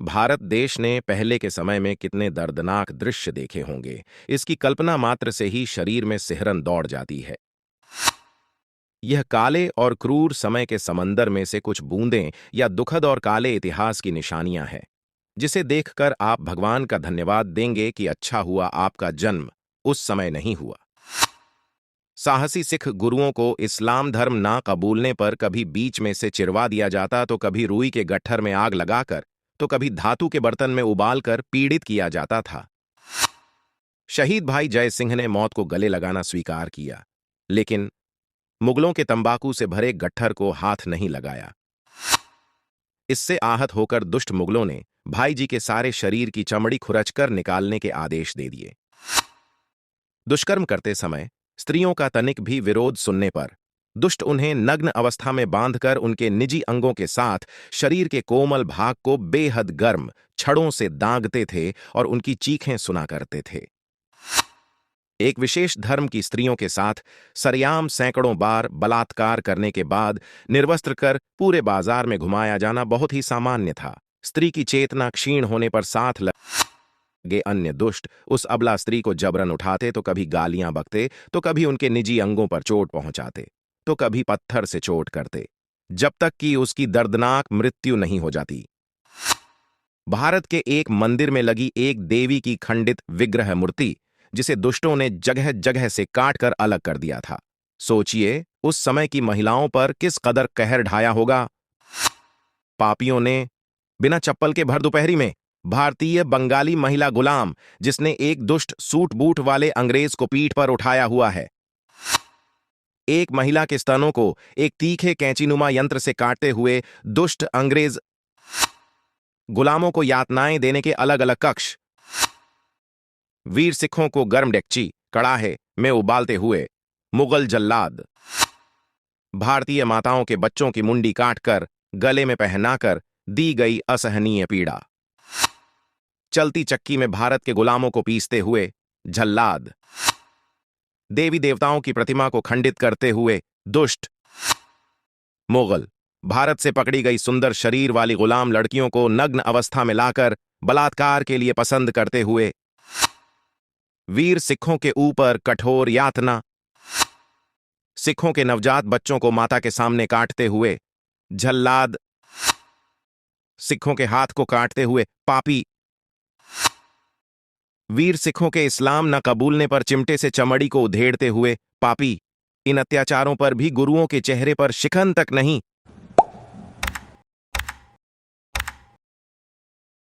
भारत देश ने पहले के समय में कितने दर्दनाक दृश्य देखे होंगे, इसकी कल्पना मात्र से ही शरीर में सिहरन दौड़ जाती है। यह काले और क्रूर समय के समंदर में से कुछ बूंदें या दुखद और काले इतिहास की निशानियां हैं, जिसे देखकर आप भगवान का धन्यवाद देंगे कि अच्छा हुआ आपका जन्म उस समय नहीं हुआ। साहसी सिख गुरुओं को इस्लाम धर्म ना कबूलने पर कभी बीच में से चिरवा दिया जाता, तो कभी रुई के गट्ठर में आग लगाकर, तो कभी धातु के बर्तन में उबालकर पीड़ित किया जाता था। शहीद भाई जय सिंह ने मौत को गले लगाना स्वीकार किया, लेकिन मुगलों के तंबाकू से भरे गट्ठर को हाथ नहीं लगाया। इससे आहत होकर दुष्ट मुगलों ने भाई जी के सारे शरीर की चमड़ी खुरचकर निकालने के आदेश दे दिए। दुष्कर्म करते समय स्त्रियों का तनिक भी विरोध सुनने पर दुष्ट उन्हें नग्न अवस्था में बांधकर उनके निजी अंगों के साथ शरीर के कोमल भाग को बेहद गर्म छड़ों से दागते थे और उनकी चीखें सुना करते थे। एक विशेष धर्म की स्त्रियों के साथ सरेआम सैकड़ों बार बलात्कार करने के बाद निर्वस्त्र कर पूरे बाजार में घुमाया जाना बहुत ही सामान्य था। स्त्री की चेतना क्षीण होने पर साथ लगे अन्य दुष्ट उस अबला स्त्री को जबरन उठाते, तो कभी गालियां बकते, तो कभी उनके निजी अंगों पर चोट पहुंचाते, तो कभी पत्थर से चोट करते, जब तक कि उसकी दर्दनाक मृत्यु नहीं हो जाती। भारत के एक मंदिर में लगी एक देवी की खंडित विग्रह मूर्ति, जिसे दुष्टों ने जगह जगह से काटकर अलग कर दिया था। सोचिए उस समय की महिलाओं पर किस कदर कहर ढाया होगा। पापियों ने बिना चप्पल के भर दोपहरी में भारतीय बंगाली महिला गुलाम, जिसने एक दुष्ट सूट बूट वाले अंग्रेज को पीठ पर उठाया हुआ है, एक महिला के स्तनों को एक तीखे कैंचीनुमा यंत्र से काटते हुए दुष्ट अंग्रेज गुलामों को यातनाएं देने के अलग अलग कक्ष, वीर सिखों को गर्म डेकची कड़ाहे में उबालते हुए मुगल जल्लाद, भारतीय माताओं के बच्चों की मुंडी काटकर गले में पहनाकर दी गई असहनीय पीड़ा, चलती चक्की में भारत के गुलामों को पीसते हुए जल्लाद, देवी देवताओं की प्रतिमा को खंडित करते हुए दुष्ट मुगल, भारत से पकड़ी गई सुंदर शरीर वाली गुलाम लड़कियों को नग्न अवस्था में लाकर बलात्कार के लिए पसंद करते हुए वीर सिखों के ऊपर कठोर यातना, सिखों के नवजात बच्चों को माता के सामने काटते हुए जल्लाद, सिखों के हाथ को काटते हुए पापी, वीर सिखों के इस्लाम न कबूलने पर चिमटे से चमड़ी को उधेड़ते हुए पापी। इन अत्याचारों पर भी गुरुओं के चेहरे पर शिकन तक नहीं,